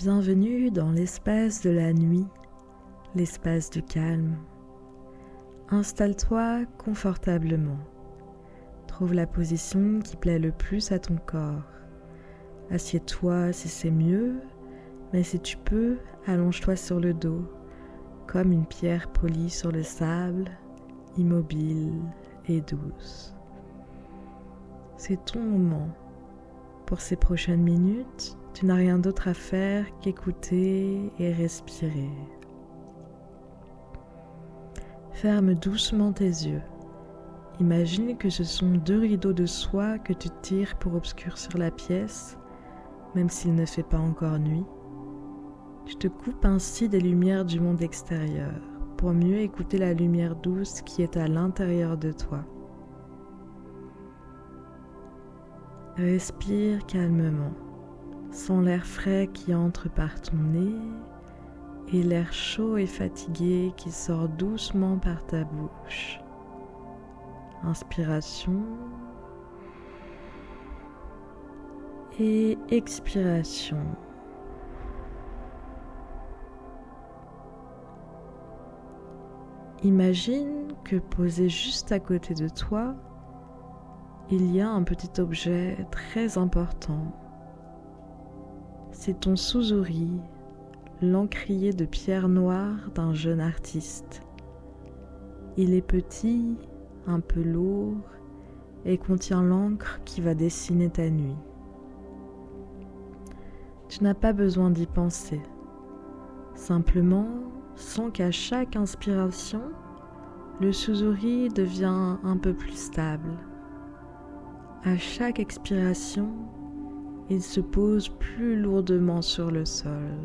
Bienvenue dans l'espace de la nuit, l'espace du calme. Installe-toi confortablement. Trouve la position qui plaît le plus à ton corps. Assieds-toi si c'est mieux, mais si tu peux, allonge-toi sur le dos, comme une pierre polie sur le sable, immobile et douce. C'est ton moment. Pour ces prochaines minutes, tu n'as rien d'autre à faire qu'écouter et respirer. Ferme doucement tes yeux. Imagine que ce sont 2 rideaux de soie que tu tires pour obscurcir la pièce, même s'il ne fait pas encore nuit. Tu te coupes ainsi des lumières du monde extérieur pour mieux écouter la lumière douce qui est à l'intérieur de toi. Respire calmement. Sens l'air frais qui entre par ton nez et l'air chaud et fatigué qui sort doucement par ta bouche. Inspiration et expiration. Imagine que posé juste à côté de toi, il y a un petit objet très important. C'est ton Suzuri, l'encrier de pierre noire d'un jeune artiste. Il est petit, un peu lourd et contient l'encre qui va dessiner ta nuit. Tu n'as pas besoin d'y penser. Simplement, sens qu'à chaque inspiration, le Suzuri devient un peu plus stable. À chaque expiration, il se pose plus lourdement sur le sol.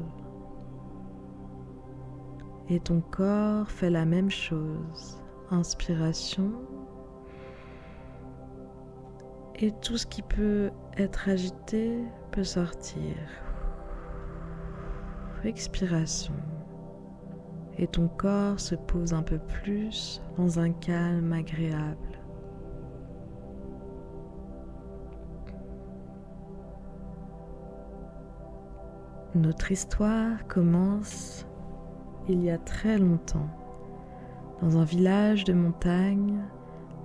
Et ton corps fait la même chose. Inspiration. Et tout ce qui peut être agité peut sortir. Expiration. Et ton corps se pose un peu plus dans un calme agréable. Notre histoire commence il y a très longtemps, dans un village de montagne,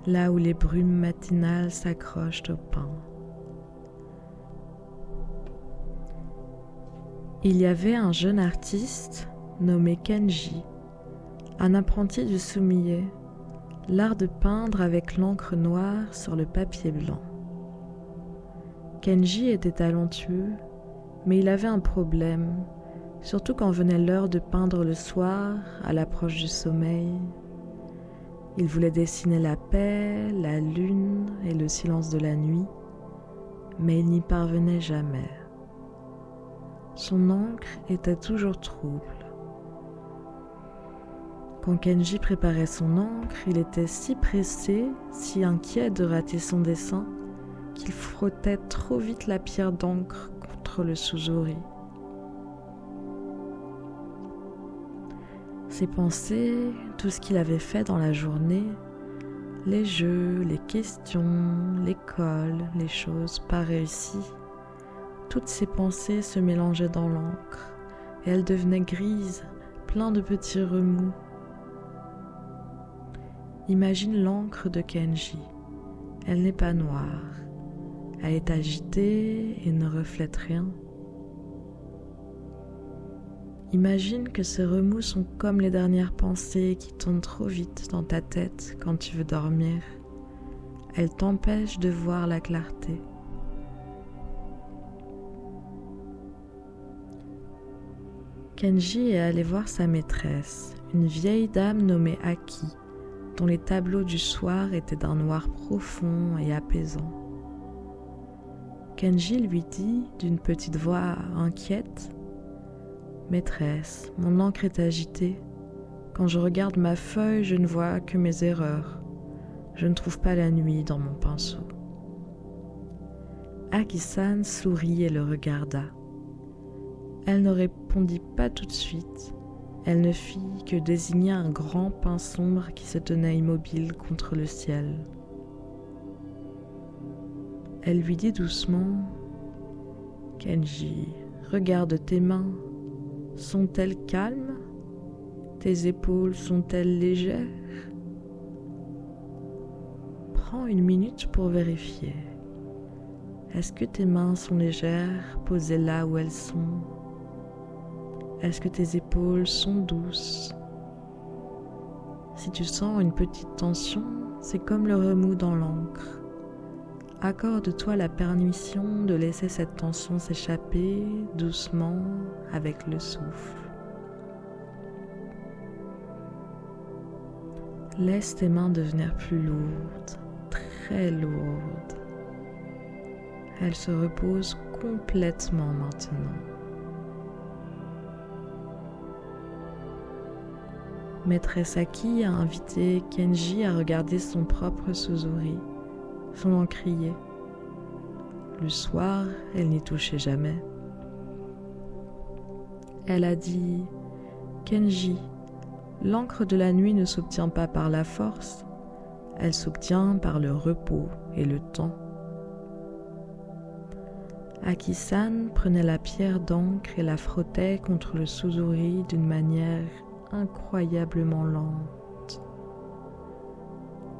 là où les brumes matinales s'accrochent au pin. Il y avait un jeune artiste nommé Kenji, un apprenti du sumie, l'art de peindre avec l'encre noire sur le papier blanc. Kenji était talentueux, mais il avait un problème, surtout quand venait l'heure de peindre le soir, à l'approche du sommeil. Il voulait dessiner la paix, la lune et le silence de la nuit, mais il n'y parvenait jamais. Son encre était toujours trouble. Quand Kenji préparait son encre, il était si pressé, si inquiet de rater son dessin, qu'il frottait trop vite la pierre d'encre contre le Suzuri. Ses pensées, tout ce qu'il avait fait dans la journée, les jeux, les questions, l'école, les choses pas réussies, toutes ces pensées se mélangeaient dans l'encre et elles devenaient grises, plein de petits remous. Imagine l'encre de Kenji. Elle n'est pas noire. Elle est agitée et ne reflète rien. Imagine que ces remous sont comme les dernières pensées qui tournent trop vite dans ta tête quand tu veux dormir. Elles t'empêchent de voir la clarté. Kenji est allé voir sa maîtresse, une vieille dame nommée Aki, dont les tableaux du soir étaient d'un noir profond et apaisant. Kenji lui dit d'une petite voix inquiète : « Maîtresse, mon encre est agitée. Quand je regarde ma feuille, je ne vois que mes erreurs. Je ne trouve pas la nuit dans mon pinceau. » Aki-san sourit et le regarda. Elle ne répondit pas tout de suite. Elle ne fit que désigner un grand pin sombre qui se tenait immobile contre le ciel. Elle lui dit doucement : « Kenji, Regarde tes mains. Sont-elles calmes? Tes épaules sont-elles légères? Prends une minute pour vérifier. Est-ce que tes mains sont légères, posées là où elles sont? Est-ce que tes épaules sont douces? Si tu sens une petite tension, c'est comme le remous dans l'encre. Accorde-toi la permission de laisser cette tension s'échapper doucement avec le souffle. Laisse tes mains devenir plus lourdes, très lourdes. Elles se reposent complètement maintenant. Maîtresse Aki a invité Kenji à regarder son propre Suzuri, son encrier. Le soir, elle n'y touchait jamais. Elle a dit « Kenji, l'encre de la nuit ne s'obtient pas par la force, elle s'obtient par le repos et le temps. » Aki-san prenait la pierre d'encre et la frottait contre le Suzuri d'une manière incroyablement lente,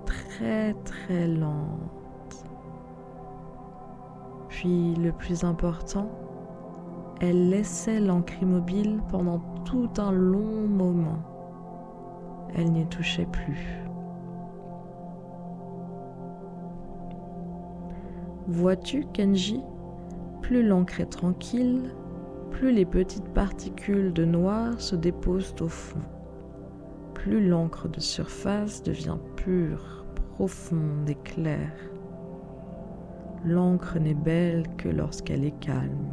très très lente. Puis le plus important, elle laissait l'encre immobile pendant tout un long moment. Elle n'y touchait plus. Vois-tu, Kenji, plus l'encre est tranquille, plus les petites particules de noir se déposent au fond, plus l'encre de surface devient pure, profonde et claire. L'encre n'est belle que lorsqu'elle est calme.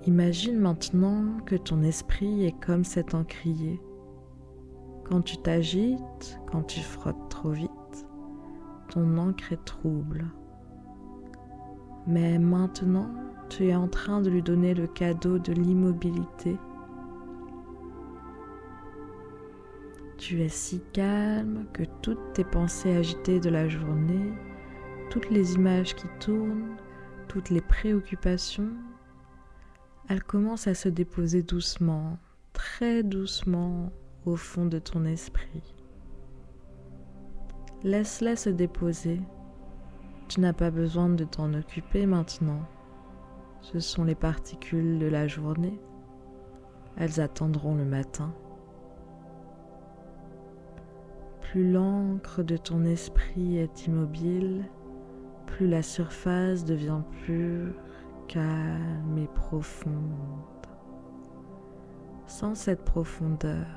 Imagine maintenant que ton esprit est comme cet encrier. Quand tu t'agites, quand tu frottes trop vite, ton encre est trouble. Mais maintenant, tu es en train de lui donner le cadeau de l'immobilité. Tu es si calme que toutes tes pensées agitées de la journée, toutes les images qui tournent, toutes les préoccupations, elles commencent à se déposer doucement, très doucement au fond de ton esprit. Laisse-les se déposer. Tu n'as pas besoin de t'en occuper maintenant. Ce sont les particules de la journée. Elles attendront le matin. Plus l'encre de ton esprit est immobile, plus la surface devient pure, calme et profonde. Sans cette profondeur,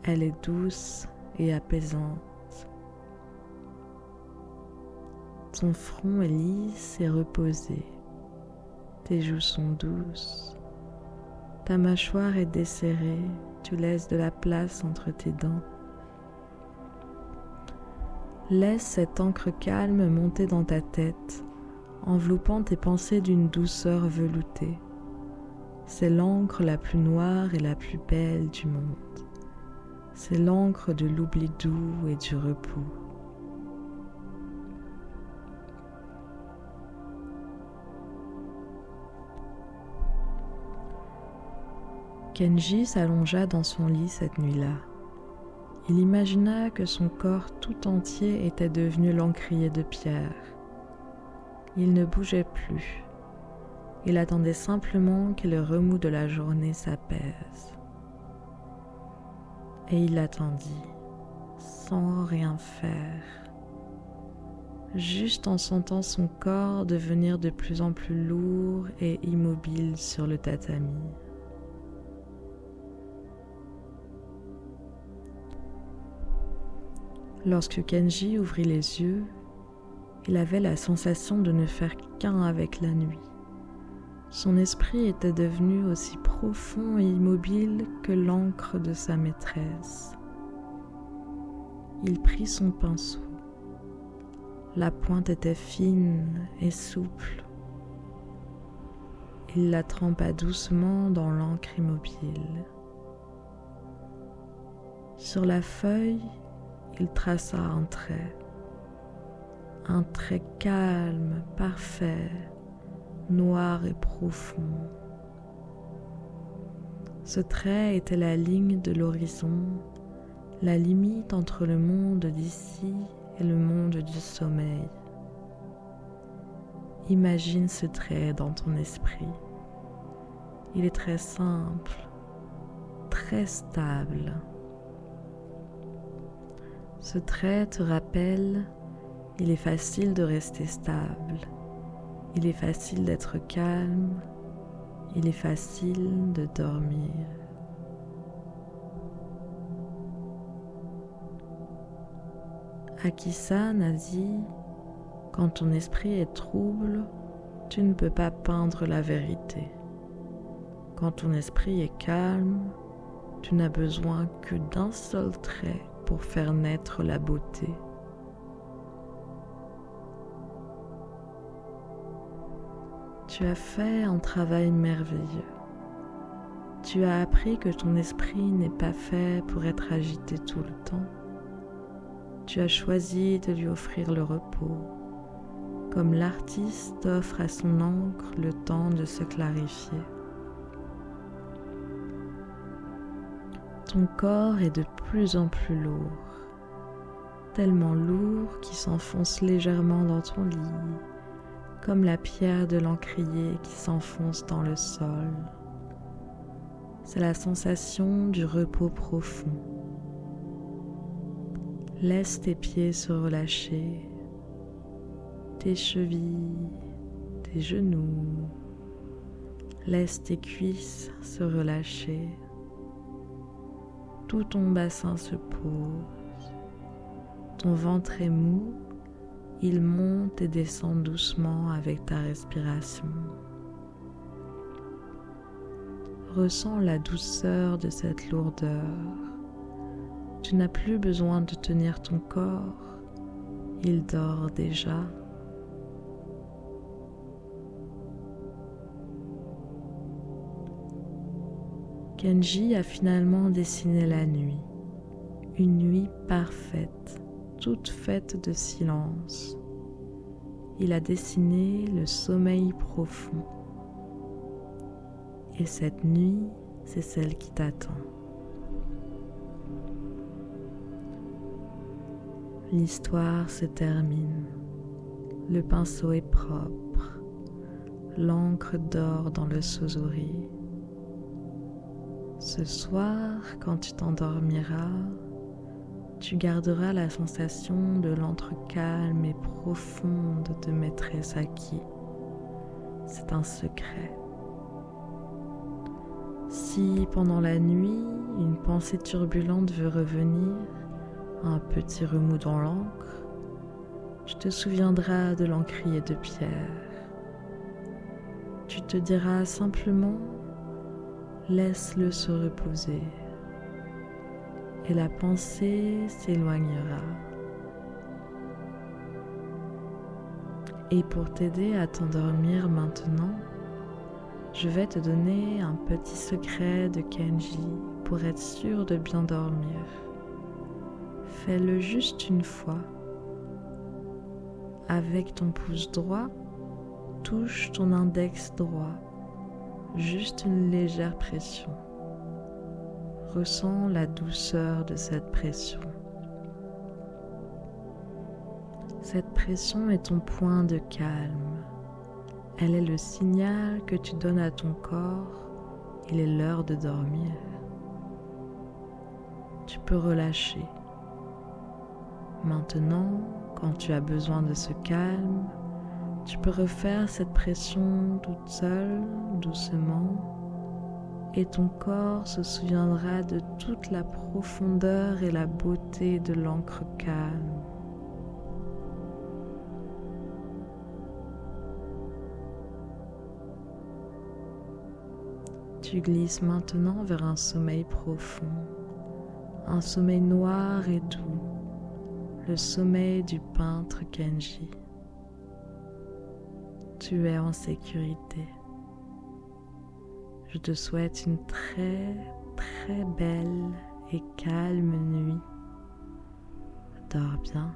elle est douce et apaisante. Ton front est lisse et reposé. Tes joues sont douces. Ta mâchoire est desserrée. Tu laisses de la place entre tes dents. Laisse cette encre calme monter dans ta tête, enveloppant tes pensées d'une douceur veloutée. C'est l'encre la plus noire et la plus belle du monde. C'est l'encre de l'oubli doux et du repos. Kenji s'allongea dans son lit cette nuit-là. Il imagina que son corps tout entier était devenu l'encrier de pierre. Il ne bougeait plus. Il attendait simplement que le remous de la journée s'apaise. Et il attendit, sans rien faire, juste en sentant son corps devenir de plus en plus lourd et immobile sur le tatami. Lorsque Kenji ouvrit les yeux, il avait la sensation de ne faire qu'un avec la nuit. Son esprit était devenu aussi profond et immobile que l'encre de sa maîtresse. Il prit son pinceau. La pointe était fine et souple. Il la trempa doucement dans l'encre immobile. Sur la feuille, il traça un trait calme, parfait, noir et profond. Ce trait était la ligne de l'horizon, la limite entre le monde d'ici et le monde du sommeil. Imagine ce trait dans ton esprit. Il est très simple, très stable. Ce trait te rappelle, il est facile de rester stable, il est facile d'être calme, il est facile de dormir. Aki-san a dit, quand ton esprit est trouble, tu ne peux pas peindre la vérité. Quand ton esprit est calme, tu n'as besoin que d'un seul trait pour faire naître la beauté. Tu as fait un travail merveilleux. Tu as appris que ton esprit n'est pas fait pour être agité tout le temps. Tu as choisi de lui offrir le repos, comme l'artiste offre à son encre le temps de se clarifier. Ton corps est de plus en plus lourd, tellement lourd qu'il s'enfonce légèrement dans ton lit, comme la pierre de l'encrier qui s'enfonce dans le sol. C'est la sensation du repos profond. Laisse tes pieds se relâcher, tes chevilles, tes genoux. Laisse tes cuisses se relâcher. Tout ton bassin se pose. Ton ventre est mou, il monte et descend doucement avec ta respiration. Ressens la douceur de cette lourdeur. Tu n'as plus besoin de tenir ton corps, il dort déjà. Kenji a finalement dessiné la nuit, une nuit parfaite, toute faite de silence. Il a dessiné le sommeil profond. Et cette nuit, c'est celle qui t'attend. L'histoire se termine. Le pinceau est propre. L'encre dort dans le sozori. Ce soir, quand tu t'endormiras, tu garderas la sensation de l'antre calme et profonde de maîtresse Aki. C'est un secret. Si pendant la nuit, une pensée turbulente veut revenir, un petit remous dans l'encre, tu te souviendras de l'encrier de pierre. Tu te diras simplement, laisse-le se reposer, et la pensée s'éloignera. Et pour t'aider à t'endormir maintenant, je vais te donner un petit secret de Kenji pour être sûr de bien dormir. Fais-le juste une fois. Avec ton pouce droit, touche ton index droit. Juste une légère pression. Ressens la douceur de cette pression. Cette pression est ton point de calme. Elle est le signal que tu donnes à ton corps. Il est l'heure de dormir. Tu peux relâcher. Maintenant, quand tu as besoin de ce calme, tu peux refaire cette pression toute seule, doucement, et ton corps se souviendra de toute la profondeur et la beauté de l'encre calme. Tu glisses maintenant vers un sommeil profond, un sommeil noir et doux, le sommeil du peintre Kenji. Tu es en sécurité. Je te souhaite une très très belle et calme nuit. Dors bien.